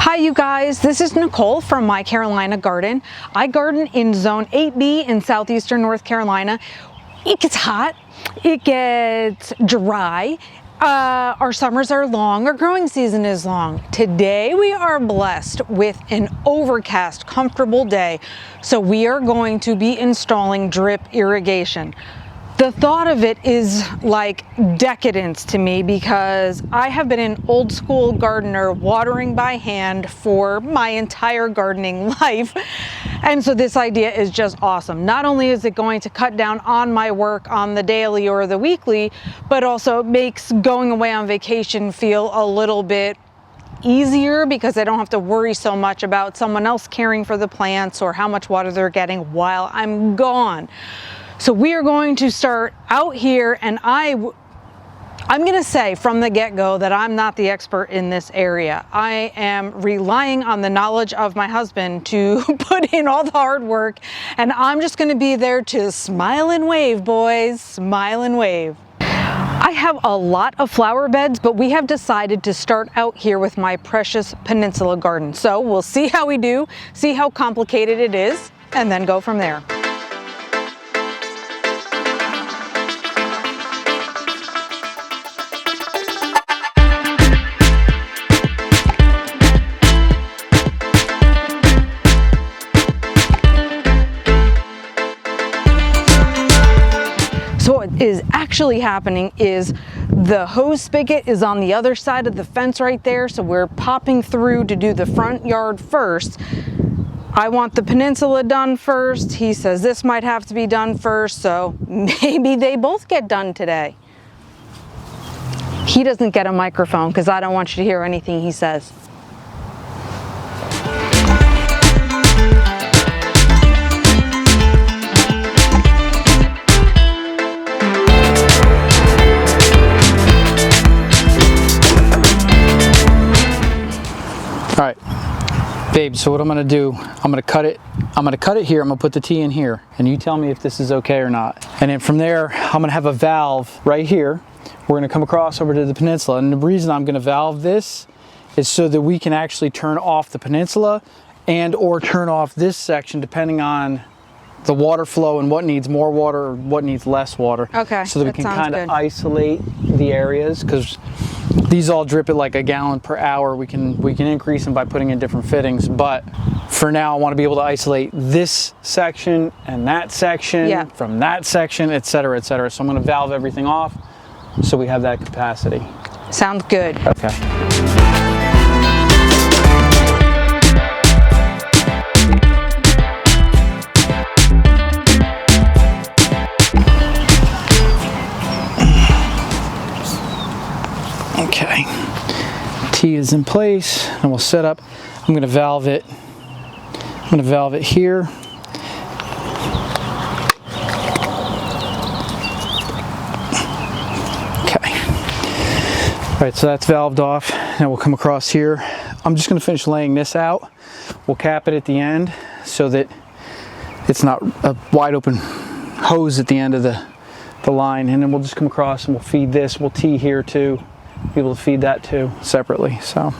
Hi you guys, this is Nicole from My Carolina Garden. I garden in Zone 8B in southeastern North Carolina. It gets hot, it gets dry, our summers are long, our growing season is long. Today we are blessed with an overcast, comfortable day, so we are going to be installing drip irrigation. The thought of it is like decadence to me because I have been an old school gardener watering by hand for my entire gardening life. And so this idea is just awesome. Not only is it going to cut down on my work on the daily or the weekly, but also it makes going away on vacation feel a little bit easier because I don't have to worry so much about someone else caring for the plants or how much water they're getting while I'm gone. So we are going to start out here, and I'm going to say from the get-go that I'm not the expert in this area. I am relying on the knowledge of my husband to put in all the hard work, and I'm just going to be there to smile and wave, boys, smile and wave. I have a lot of flower beds, but we have decided to start out here with my precious peninsula garden. So we'll see how we do, see how complicated it is, and then go from there. So what is actually happening is the hose spigot is on the other side of the fence right there, so we're popping through to do the front yard first. I want the peninsula done first. He says this might have to be done first, so maybe they both get done today. He doesn't get a microphone because I don't want you to hear anything he says. All right, babe, so what I'm gonna do, I'm gonna cut it here, I'm gonna put the T in here, and you tell me if this is okay or not. And then from there, I'm gonna have a valve right here. We're gonna come across over to the peninsula, and the reason I'm gonna valve this is so that we can actually turn off the peninsula and or turn off this section depending on the water flow and what needs more water or what needs less water. Okay, so that we can kind of isolate the areas, because these all drip at like a gallon per hour. We can increase them by putting in different fittings, but for now I want to be able to isolate this section and that section from that section, etc., etc. So I'm going to valve everything off so we have that capacity. Sounds good. Okay. Okay, T is in place, and we'll set up. I'm going to valve it. I'm going to valve it here. Okay. All right, so that's valved off. Now we'll come across here. I'm just going to finish laying this out. We'll cap it at the end so that it's not a wide open hose at the end of the line, and then we'll just come across and we'll feed this. We'll T here too. Be able to feed that too separately. So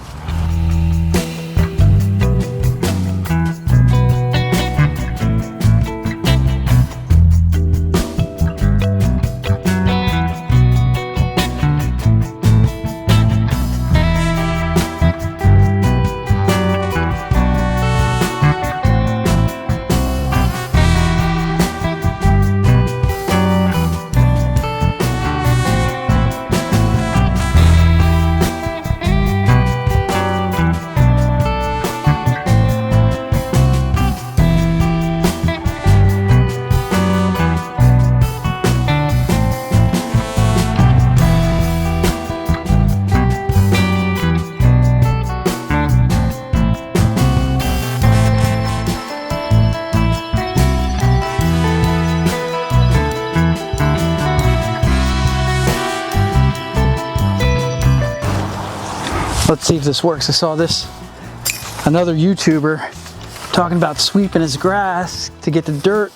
let's see if this works. I saw another YouTuber talking about sweeping his grass to get the dirt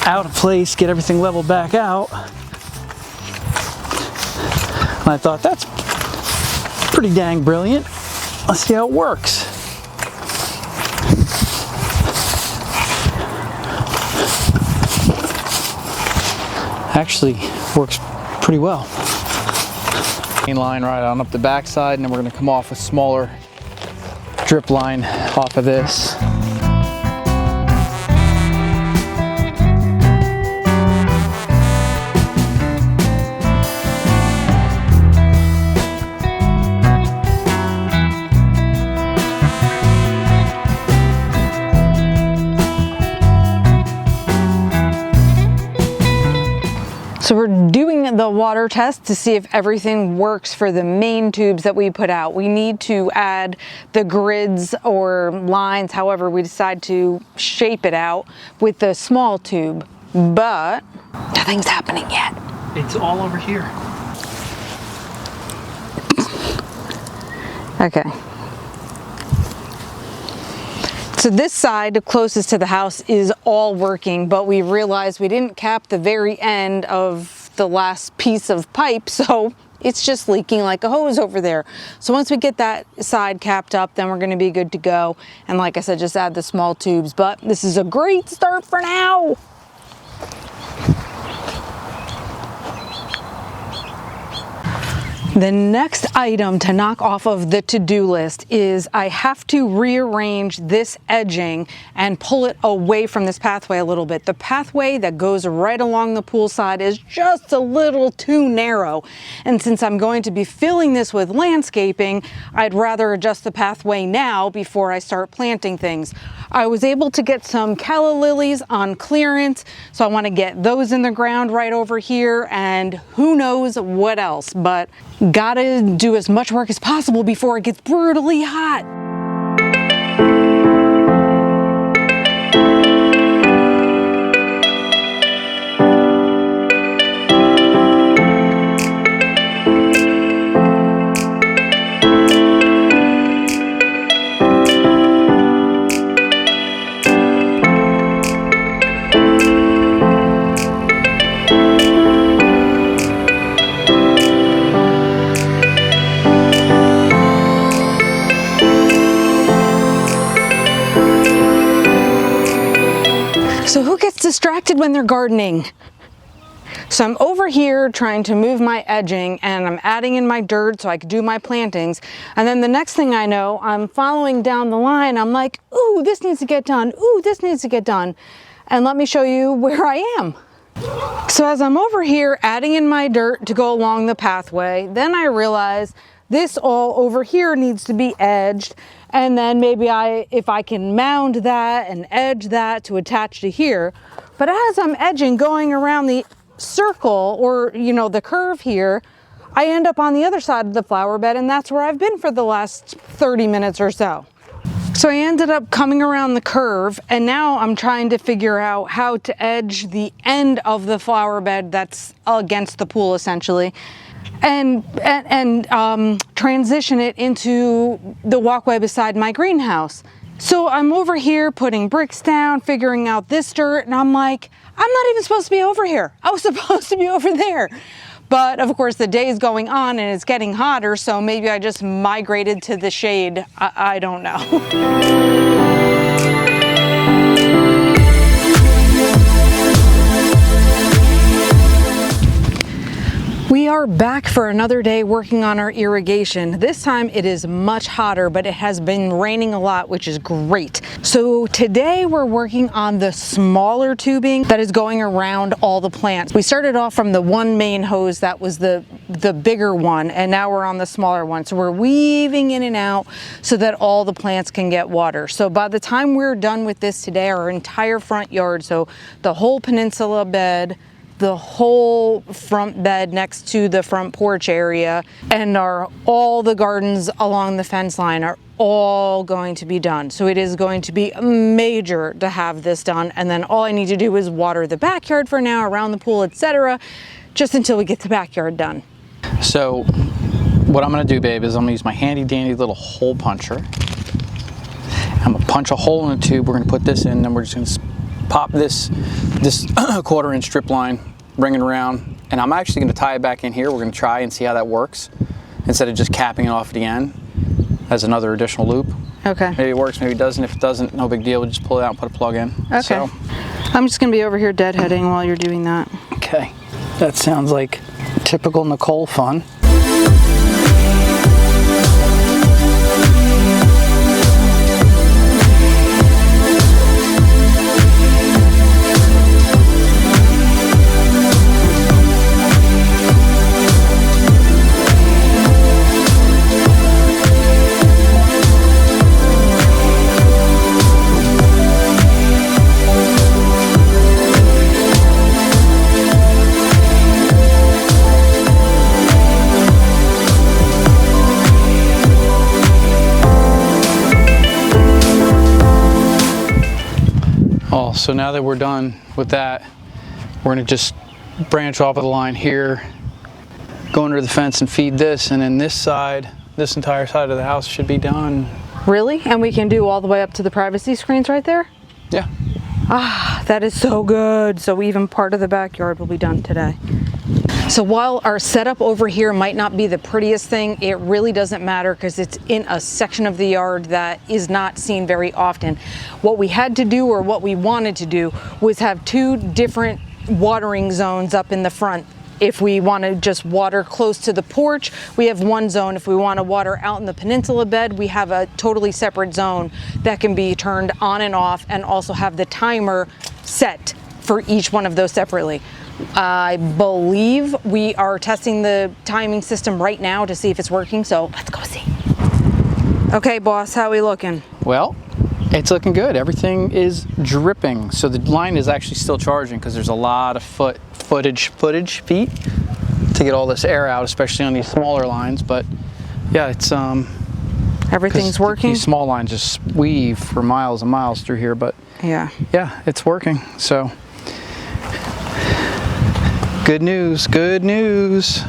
out of place, get everything leveled back out. And I thought, that's pretty dang brilliant. Let's see how it works. Actually works pretty well. Main line right on up the backside, and then we're going to come off a smaller drip line off of this. So we're doing the water test to see if everything works for the main tubes that we put out. We need to add the grids or lines, however we decide to shape it out, with the small tube, but nothing's happening yet. It's all over here. Okay. So this side closest to the house is all working, but we realized we didn't cap the very end of the last piece of pipe, so it's just leaking like a hose over there. So once we get that side capped up, then we're gonna be good to go. And like I said, just add the small tubes, but this is a great start for now. The next item to knock off of the to-do list is I have to rearrange this edging and pull it away from this pathway a little bit. The pathway that goes right along the pool side is just a little too narrow. And since I'm going to be filling this with landscaping, I'd rather adjust the pathway now before I start planting things. I was able to get some calla lilies on clearance, so I want to get those in the ground right over here, and who knows what else, but gotta do as much work as possible before it gets brutally hot. So who gets distracted when they're gardening? So I'm over here trying to move my edging, and I'm adding in my dirt so I could do my plantings. And then the next thing I know, I'm following down the line. I'm like, ooh, this needs to get done. Ooh, this needs to get done. And let me show you where I am. So as I'm over here adding in my dirt to go along the pathway, then I realize this all over here needs to be edged. And then maybe if I can mound that and edge that to attach to here. But as I'm edging, going around the circle, or the curve here, I end up on the other side of the flower bed, and that's where I've been for the last 30 minutes or so. So I ended up coming around the curve, and now I'm trying to figure out how to edge the end of the flower bed that's against the pool essentially, and transition it into the walkway beside my greenhouse. So I'm over here putting bricks down, figuring out this dirt, and I'm like, I'm not even supposed to be over here. I was supposed to be over there. But of course the day is going on and it's getting hotter, so maybe I just migrated to the shade. I don't know. We are back for another day working on our irrigation. This time it is much hotter, but it has been raining a lot, which is great. So today we're working on the smaller tubing that is going around all the plants. We started off from the one main hose that was the bigger one, and now we're on the smaller one. So we're weaving in and out so that all the plants can get water. So by the time we're done with this today, our entire front yard, so the whole peninsula bed, the whole front bed next to the front porch area, and all the gardens along the fence line are all going to be done. So it is going to be major to have this done, and then all I need to do is water the backyard for now, around the pool, etc., just until we get the backyard done. So what I'm going to do, babe, is I'm going to use my handy dandy little hole puncher. I'm going to punch a hole in the tube. We're going to put this in, and we're just going to pop this 1/4 inch strip line, bring it around, and I'm actually going to tie it back in here. We're going to try and see how that works instead of just capping it off at the end. as another additional loop. Okay. Maybe it works, maybe it doesn't. If it doesn't, no big deal. We'll just pull it out and put a plug in. Okay. So, I'm just gonna be over here deadheading while you're doing that. okay. That sounds like typical Nicole fun. So now that we're done with that, we're gonna just branch off of the line here, go under the fence and feed this, and then this side, this entire side of the house should be done. Really? And we can do all the way up to the privacy screens right there? Yeah. Ah, that is so good. So even part of the backyard will be done today. So while our setup over here might not be the prettiest thing, it really doesn't matter because it's in a section of the yard that is not seen very often. What we had to do, or what we wanted to do, was have two different watering zones up in the front. If we want to just water close to the porch, we have one zone. If we want to water out in the peninsula bed, we have a totally separate zone that can be turned on and off, and also have the timer set for each one of those separately. I believe we are testing the timing system right now to see if it's working, so let's go see. Okay, boss, how are we looking? Well, it's looking good. Everything is dripping. So the line is actually still charging because there's a lot of feet to get all this air out, especially on these smaller lines. But yeah, it's everything's working. These small lines just weave for miles and miles through here, but yeah, it's working. So good news, good news.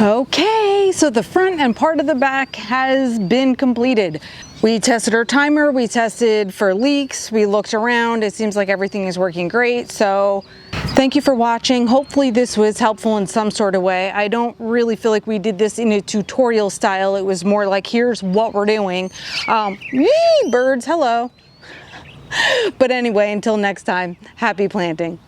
Okay, so the front and part of the back has been completed. We tested our timer, we tested for leaks, we looked around, it seems like everything is working great. So thank you for watching. Hopefully this was helpful in some sort of way. I don't really feel like we did this in a tutorial style. It was more like, here's what we're doing. Birds, hello. But anyway, until next time, happy planting.